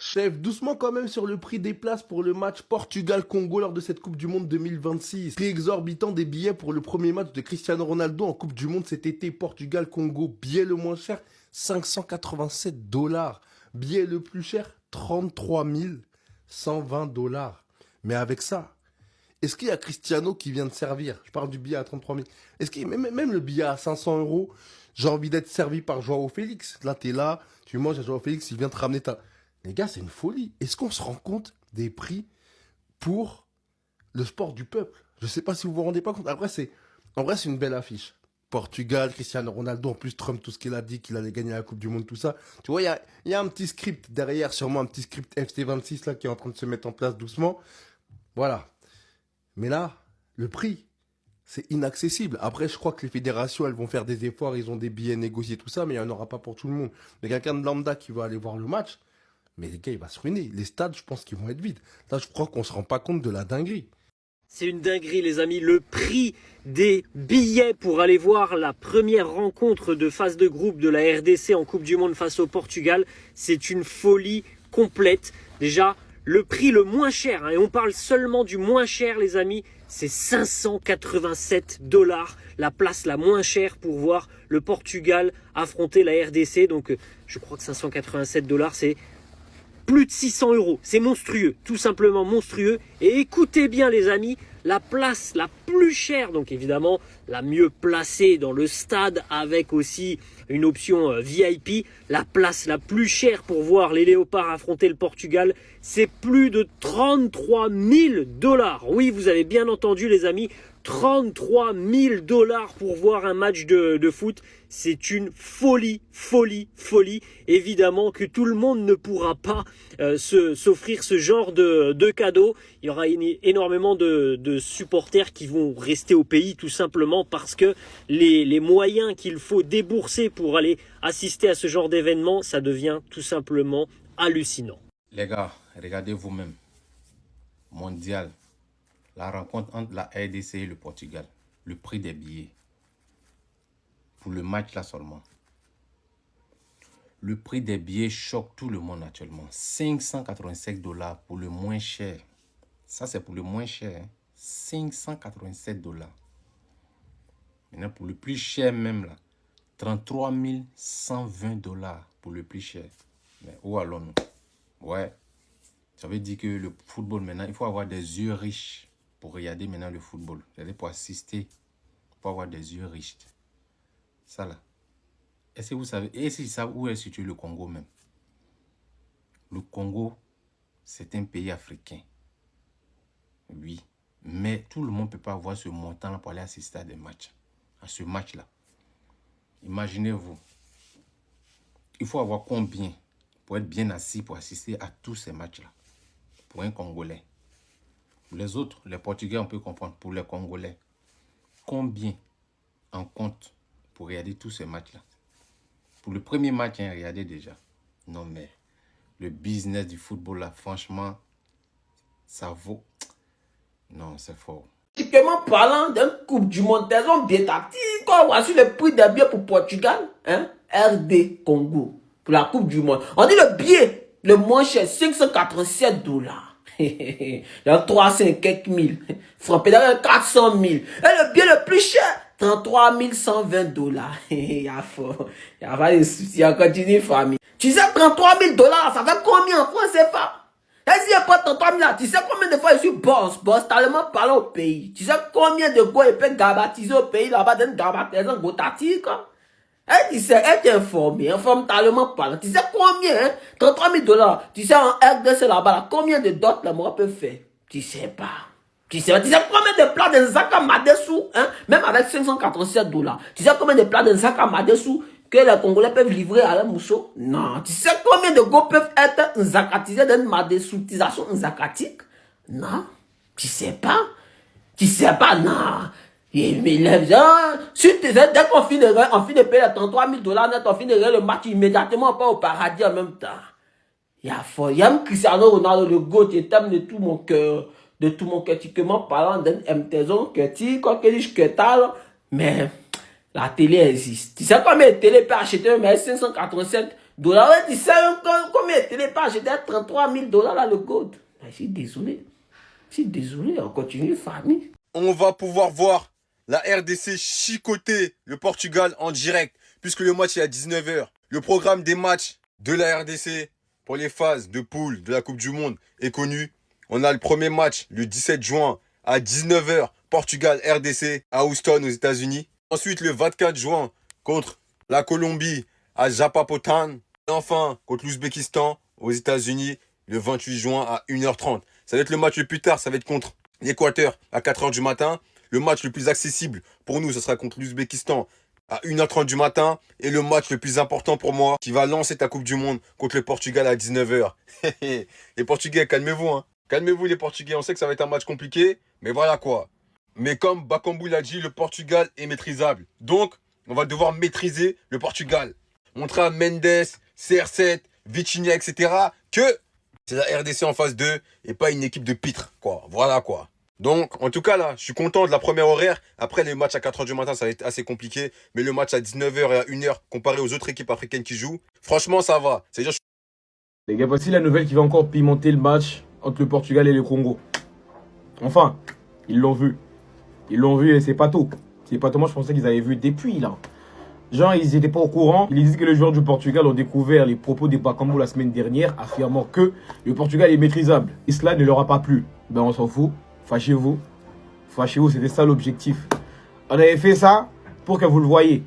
Chef, doucement quand même sur le prix des places pour le match Portugal-Congo lors de cette Coupe du Monde 2026. Prix exorbitant des billets pour le premier match de Cristiano Ronaldo en Coupe du Monde cet été. Portugal-Congo, billet le moins cher, 587 dollars. Billet le plus cher, 33 120 dollars. Mais avec ça, est-ce qu'il y a Cristiano qui vient de servir? Je parle du billet à 33 000. Est-ce qu'il y a même le billet à 500 euros? J'ai envie d'être servi par Joao Félix. Là, t'es là, tu manges à Joao Félix, il vient te ramener ta... Les gars, c'est une folie. Est-ce qu'on se rend compte des prix pour le sport du peuple? Je ne sais pas si vous vous rendez pas compte. Après, en vrai, c'est une belle affiche. Portugal, Cristiano Ronaldo, en plus Trump, tout ce qu'il a dit, qu'il allait gagner la Coupe du Monde, tout ça. Tu vois, il y a un petit script derrière, sûrement un petit script FC26 là, qui est en train de se mettre en place doucement. Voilà. Mais là, le prix, c'est inaccessible. Après, je crois que les fédérations, elles vont faire des efforts, ils ont des billets négociés, tout ça, mais il n'y en aura pas pour tout le monde. Mais quelqu'un de lambda qui va aller voir le match, mais les gars, il va se ruiner. Les stades, je pense qu'ils vont être vides. Là, je crois qu'on se rend pas compte de la dinguerie. C'est une dinguerie, les amis. Le prix des billets pour aller voir la première rencontre de phase de groupe de la RDC en Coupe du Monde face au Portugal, c'est une folie complète. Déjà, le prix le moins cher, hein, et on parle seulement du moins cher, les amis, c'est 587 dollars, la place la moins chère pour voir le Portugal affronter la RDC. Donc, je crois que 587 dollars, c'est plus de 600 euros. C'est monstrueux, tout simplement monstrueux. Et écoutez bien les amis, la place la plus chère, donc évidemment la mieux placée dans le stade avec aussi une option VIP, la place la plus chère pour voir les Léopards affronter le Portugal, c'est plus de 33 000 dollars. Oui, vous avez bien entendu les amis, 33 000 dollars pour voir un match de foot. C'est une folie, folie, folie. Évidemment que tout le monde ne pourra pas s'offrir ce genre de cadeau. Il y aura énormément de supporters qui vont rester au pays tout simplement parce que les moyens qu'il faut débourser pour aller assister à ce genre d'événement, ça devient tout simplement hallucinant. Les gars, regardez vous-même. Mondial. La rencontre entre la RDC et le Portugal. Le prix des billets. Pour le match là seulement. Le prix des billets choque tout le monde actuellement. 587 dollars pour le moins cher. Ça c'est pour le moins cher. Hein. 587 dollars. Maintenant pour le plus cher même là. 33 120 dollars pour le plus cher. Mais où allons-nous? Ouais. Ça veut dire que le football maintenant, il faut avoir des yeux riches pour regarder maintenant le football. C'est-à-dire pour assister, pour avoir des yeux riches. Ça là. Est-ce que vous savez, est-ce qu'ils savent où est situé le Congo même? Le Congo, c'est un pays africain. Oui. Mais tout le monde ne peut pas avoir ce montant pour aller assister à des matchs. À ce match-là. Imaginez-vous. Il faut avoir combien pour être bien assis pour assister à tous ces matchs-là? Pour un Congolais. Pour les autres, les Portugais, on peut comprendre. Pour les Congolais, combien en compte pour regarder tous ces matchs-là? Pour le premier match, hein, regardez déjà. Non, mais le business du football, là, franchement, ça vaut... Non, c'est fort. Typiquement parlant d'une Coupe du Monde, elles ont bien tactique. Quand voici le prix des billets pour Portugal, hein, RD Congo, pour la Coupe du Monde. On dit le billet le moins cher, 587 dollars. Il y a 300 quelques mille. Frappé dans 400 000. Et le billet le plus cher, 33 120 dollars. Il y a fort. Il y a pas de soucis. On continue, famille. Tu sais, 33 000 dollars, ça fait combien en France, c'est pas? Et si il pas 33 000 là, tu sais combien de fois je suis boss, tellement parlant au pays. Tu sais combien de go il peut gabatiser au pays là-bas, d'un gabatisant gotati, quoi. Et tu sais, elle est informée, informe tellement parlant. Tu sais combien, hein? 33 000 dollars. Tu sais, en RDC là-bas, là, combien de dots la moi peut faire? Tu sais pas. Tu sais combien de plats de Nzaka Madessou, hein? Même avec 587 dollars. Tu sais combien de plats de Nzaka Madessou que les Congolais peuvent livrer à la mousseau? Non. Tu sais combien de go peuvent être nzakatisés d'une madessoutisation nzakatique? Non. Tu sais pas. Tu sais pas, non. Mais les gens, dès qu'on finit de payer les 33 000 dollars net, on finit le match immédiatement, pas au paradis en même temps. Il y a fort. Il y a même Cristiano Ronaldo, le GOAT, je t'aime de tout mon cœur. De tout mon cœur, typiquement parlant d'un MTZon, que tu, quoi que je que tal, mais la télé existe. Tu sais combien de télé peut acheter, mais 587 dollars. Ouais, tu sais combien il n'est pas acheté à 33 000 dollars là, le gold. Je suis désolé. Je suis désolé, on continue, famille. On va pouvoir voir la RDC chicoter le Portugal en direct, puisque le match est à 19 h. Le programme des matchs de la RDC pour les phases de poule de la Coupe du Monde est connu. On a le premier match le 17 juin à 19 h, Portugal-RDC à Houston aux États-Unis. Ensuite, le 24 juin contre la Colombie à Japapotan. Et enfin, contre l'Ouzbékistan aux États-Unis le 28 juin à 1 h 30. Ça va être le match le plus tard, ça va être contre l'Équateur à 4 h du matin. Le match le plus accessible pour nous, ce sera contre l'Ouzbékistan à 1 h 30 du matin. Et le match le plus important pour moi, qui va lancer ta Coupe du Monde contre le Portugal à 19 h. Les Portugais, calmez-vous, hein. Calmez-vous les Portugais, on sait que ça va être un match compliqué, mais voilà quoi. Mais comme Bakambu l'a dit, le Portugal est maîtrisable. Donc, on va devoir maîtriser le Portugal. Montrer à Mendes, CR7, Vitinha, etc. que c'est la RDC en phase 2 et pas une équipe de pitre, quoi. Voilà quoi. Donc, en tout cas là, je suis content de la première horaire. Après, les matchs à 4 h du matin, ça va être assez compliqué. Mais le match à 19 h et à 1 h, comparé aux autres équipes africaines qui jouent, franchement, ça va. C'est-à-dire, Les gars, voici la nouvelle qui va encore pimenter le match entre le Portugal et le Congo. Enfin, ils l'ont vu. Ils l'ont vu et c'est pas tout. C'est pas tout, moi je pensais qu'ils avaient vu depuis là. Genre, ils n'étaient pas au courant. Ils disent que les joueurs du Portugal ont découvert les propos des Bakambu la semaine dernière, affirmant que le Portugal est maîtrisable. Et cela ne leur a pas plu. Ben on s'en fout. Fâchez-vous. Fâchez-vous, c'était ça l'objectif. On avait fait ça pour que vous le voyez.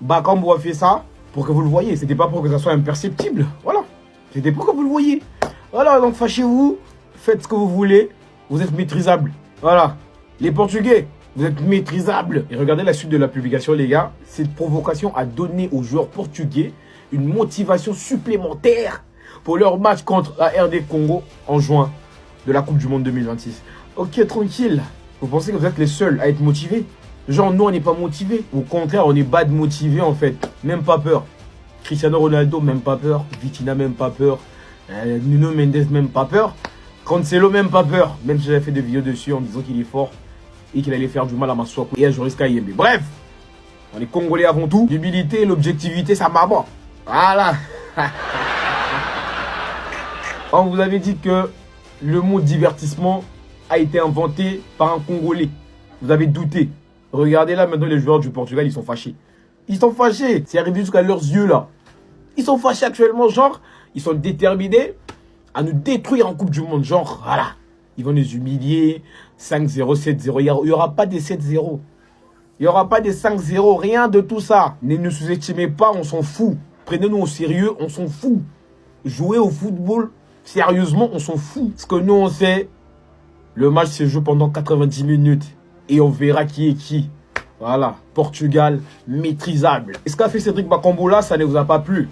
Bakambu a fait ça pour que vous le voyez. C'était pas pour que ça soit imperceptible. Voilà. C'était pour que vous le voyez. Voilà, donc fâchez-vous. Faites ce que vous voulez. Vous êtes maîtrisable. Voilà. Les Portugais, vous êtes maîtrisables. Et regardez la suite de la publication, les gars. Cette provocation a donné aux joueurs portugais une motivation supplémentaire pour leur match contre la RD Congo en juin de la Coupe du Monde 2026. Ok, tranquille. Vous pensez que vous êtes les seuls à être motivés? Genre, nous, on n'est pas motivés. Au contraire, on est bad motivés, en fait. Même pas peur. Cristiano Ronaldo, même pas peur. Vitinha, même pas peur. Nuno Mendes, même pas peur. Cancelo, même pas peur. Même si j'avais fait des vidéos dessus en disant qu'il est fort et qu'il allait faire du mal à Masuaku et à Joris Kayembe. Bref, on est Congolais avant tout. L'humilité et l'objectivité, ça m'aborde. Voilà. On vous avait dit que le mot divertissement a été inventé par un Congolais. Vous avez douté. Regardez là maintenant les joueurs du Portugal, ils sont fâchés. Ils sont fâchés. C'est arrivé jusqu'à leurs yeux là. Ils sont fâchés actuellement, genre, ils sont déterminés à nous détruire en Coupe du Monde. Genre, voilà. Ils vont nous humilier. 5-0, 7-0. Il n'y aura pas des 7-0. Il n'y aura pas des 5-0. Rien de tout ça. Ne nous sous-estimez pas, on s'en fout. Prenez-nous au sérieux, on s'en fout. Jouer au football, sérieusement, on s'en fout. Parce que nous, on sait, le match se joue pendant 90 minutes. Et on verra qui est qui. Voilà. Portugal, maîtrisable. Et ce qu'a fait Cédric Bakambu là, ça ne vous a pas plu.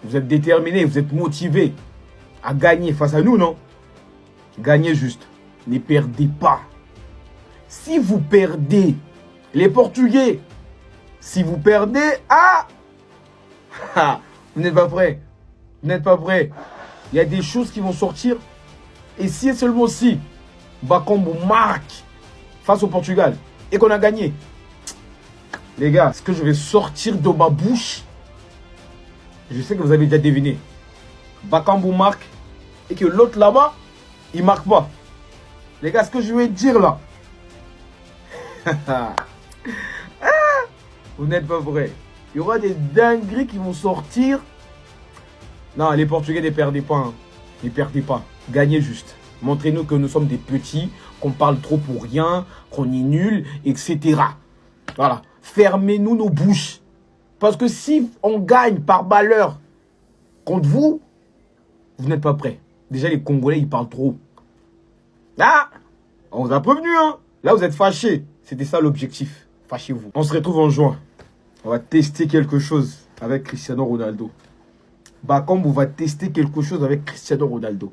Vous êtes déterminés, vous êtes motivés à gagner face à nous, non? Gagnez juste. Ne perdez pas. Si vous perdez, les Portugais, si vous perdez, vous n'êtes pas prêts. Vous n'êtes pas prêts. Il y a des choses qui vont sortir. Et si et seulement si Bakambu marque face au Portugal et qu'on a gagné, les gars, ce que je vais sortir de ma bouche, je sais que vous avez déjà deviné. Bakambu marque et que l'autre là-bas, il marque pas. Les gars, ce que je vais dire là, vous n'êtes pas prêts. Il y aura des dingueries qui vont sortir. Non, les Portugais, ne perdez pas. Hein. Ne perdez pas. Gagnez juste. Montrez-nous que nous sommes des petits, qu'on parle trop pour rien, qu'on est nul, etc. Voilà. Fermez-nous nos bouches. Parce que si on gagne par malheur contre vous, vous n'êtes pas prêts. Déjà, les Congolais, ils parlent trop. Ah, on vous a prévenu, hein. Là, vous êtes fâchés. C'était ça l'objectif. Fâchez-vous. On se retrouve en juin. On va tester quelque chose avec Cristiano Ronaldo. Bakambu va tester quelque chose avec Cristiano Ronaldo.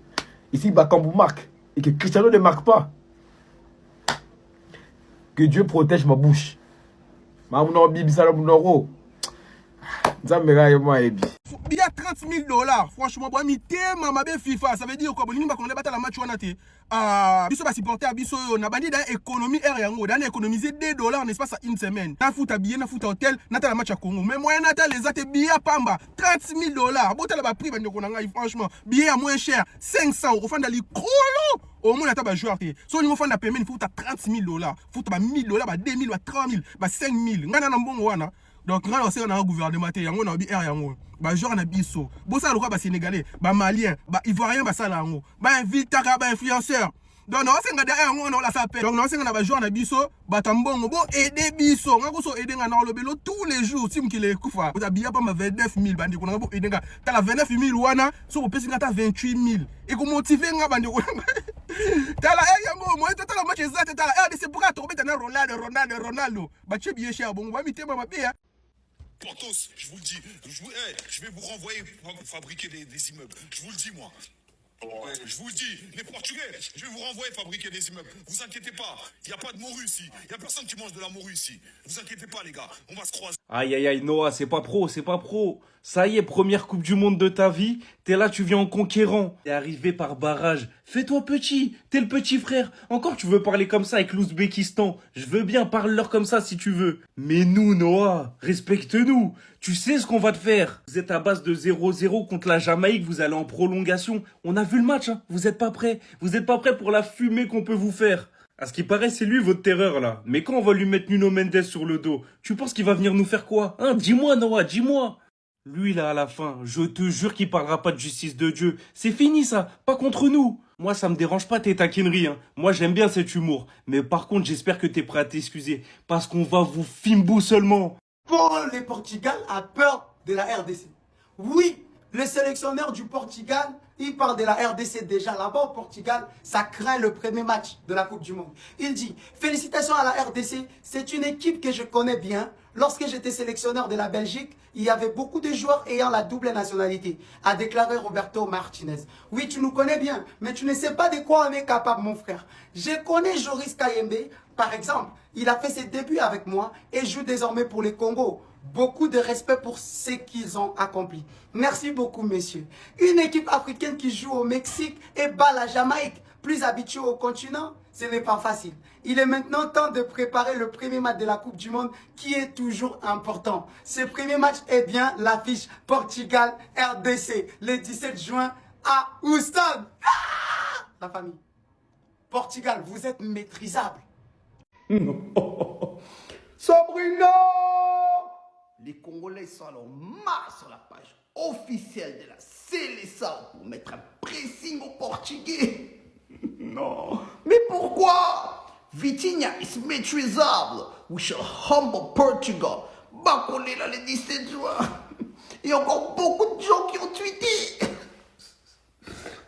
Et si Bakambu marque et que Cristiano ne marque pas, que Dieu protège ma bouche. Maman bibi salam noro. Nzambe ga yema ebi. 30 000 $. Franchement, bon, mi tema mabe FIFA, ça veut dire quoi? Bon, ni ba qu'on la match wana te. Biso ba supporter biso na bandi dans économie air yango, dans économiser $2 n'est-ce pas ça une semaine. Na foot habillé, na foot hôtel, na ta la match à Congo. Mais moi na ta les ate billets pamba 30 000 $. Bon, ta la ba prix bandi ko na ngai franchement, billet à moins cher, 500 €. Fanda li krolo. Au moins, tu as joué. Si on fait un paiement, il faut 30 000 $. Il faut 1 000 $, 2 000, 3 000, 5 000. Donc, on a un gouvernement, on a un air, on a biso. Bon, ça, le Sénégalais, Malien, Ivoirien, ça, là, invitera, influenceur. Donc, on a derrière, on a s'appelle. Donc, on a joué, on a biso, Batambongo, bon, aider biso. On a aider le vélo tous les jours. Si vous avez koufa, vous avez 29 000 bandits. On a aider, tu as 29 000 wana, sur le PC, tu as 28 000. Et vous motivez, bandits. T'as la R, moi, t'as la match exact, t'as la R, c'est pour tomber, t'as Ronaldo. Bah, tu es bien cher, bon, on va m'imiter, ma paix, hein. Portos, je vous le dis, je vais vous renvoyer pour fabriquer des immeubles. Je vous le dis, moi. Je vous le dis, les Portugais, je vais vous renvoyer fabriquer des immeubles. Vous inquiétez pas, il n'y a pas de morue ici. Il n'y a personne qui mange de la morue ici. Vous inquiétez pas, les gars, on va se croiser. Aïe aïe aïe, Noah, c'est pas pro, c'est pas pro. Ça y est, première Coupe du Monde de ta vie, t'es là, tu viens en conquérant. T'es arrivé par barrage. Fais-toi petit, t'es le petit frère. Encore tu veux parler comme ça avec l'Ouzbékistan. Je veux bien, parle-leur comme ça si tu veux. Mais nous, Noah, respecte-nous. Tu sais ce qu'on va te faire. Vous êtes à base de 0-0 contre la Jamaïque, vous allez en prolongation. On a vu le match, hein. Vous êtes pas prêts. Vous êtes pas prêts pour la fumée qu'on peut vous faire. À ce qui paraît, c'est lui votre terreur là. Mais quand on va lui mettre Nuno Mendes sur le dos, tu penses qu'il va venir nous faire quoi? Hein? Dis-moi Noah, dis-moi. Lui là à la fin, je te jure qu'il parlera pas de justice de Dieu. C'est fini ça, pas contre nous. Moi ça me dérange pas tes taquineries. Hein. Moi j'aime bien cet humour. Mais par contre j'espère que t'es prêt à t'excuser. Parce qu'on va vous fimbou seulement. Paul le Portugal a peur de la RDC. Oui, le sélectionneur du Portugal, il parle de la RDC déjà. Là-bas au Portugal, ça craint le premier match de la Coupe du Monde. Il dit, félicitations à la RDC, c'est une équipe que je connais bien. Lorsque j'étais sélectionneur de la Belgique, il y avait beaucoup de joueurs ayant la double nationalité, a déclaré Roberto Martinez. Oui, tu nous connais bien, mais tu ne sais pas de quoi on est capable, mon frère. Je connais Joris Kayembe, par exemple. Il a fait ses débuts avec moi et joue désormais pour les Congo. Beaucoup de respect pour ce qu'ils ont accompli. Merci beaucoup, messieurs. Une équipe africaine qui joue au Mexique et bat la Jamaïque, plus habituée au continent, ce n'est pas facile. Il est maintenant temps de préparer le premier match de la Coupe du Monde qui est toujours important. Ce premier match est bien l'affiche Portugal-RDC le 17 juin à Houston. Ah, la famille. Portugal, vous êtes maîtrisable. Sabrina! Les Congolais sont alors marre sur la page officielle de la Seleção pour mettre un pressing au Portugais. Non. Mais pourquoi? Vitinha is maîtrisable. We shall humble Portugal. Bacolé là le 17 juin. Il y a encore beaucoup de gens qui ont tweeté.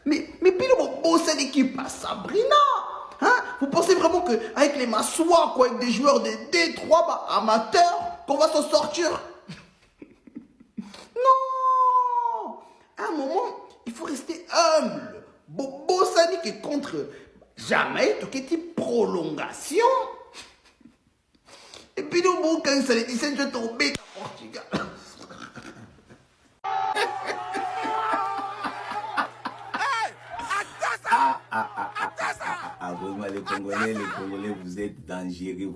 Mais puis le beau c'est l'équipe à Sabrina. Hein? Vous pensez vraiment qu'avec les Massois, quoi, avec des joueurs de D3 amateurs, qu'on va s'en sortir? Non! À un moment, il faut rester humble. Bobo Sani qui est contre jamais, tout est type prolongation. Et puis nous, bon, quand ça les 17, je tombe à Portugal. Vraiment, les Congolais, vous êtes dangereux,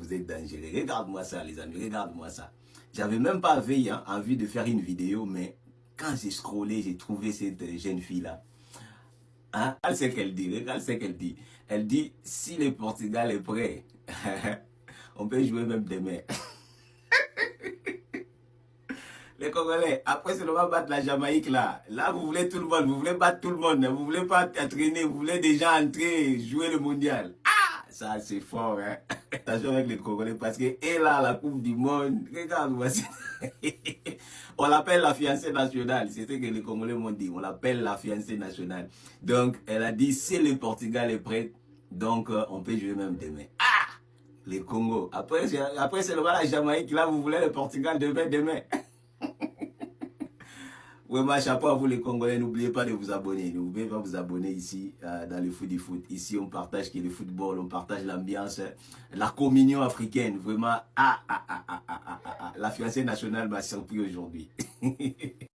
Regarde-moi ça, les amis, regarde-moi ça. J'avais même pas envie de faire une vidéo, mais quand j'ai scrollé, j'ai trouvé cette jeune fille-là. Hein? Elle sait qu'elle dit, regarde ce qu'elle dit. Elle dit, si le Portugal est prêt, on peut jouer même demain. Les Congolais, après seulement battre la Jamaïque là. Là, vous voulez tout le monde, vous voulez battre tout le monde. Vous voulez pas entraîner, vous voulez déjà entrer, jouer le mondial. Ah, ça c'est fort, hein. Attention avec les Congolais parce que, et là, la Coupe du Monde, regarde-moi ça. On l'appelle la fiancée nationale. C'est ce que les Congolais m'ont dit. On l'appelle la fiancée nationale. Donc, elle a dit, si le Portugal est prêt, donc on peut jouer même demain. Ah, les Congos. Après seulement la Jamaïque, là, vous voulez le Portugal demain. Vraiment, chapeau à vous les Congolais, n'oubliez pas de vous abonner. N'oubliez pas de vous abonner ici dans le foot du foot. Ici, on partage le football, on partage l'ambiance, la communion africaine. Vraiment, la fiancée nationale m'a surpris aujourd'hui.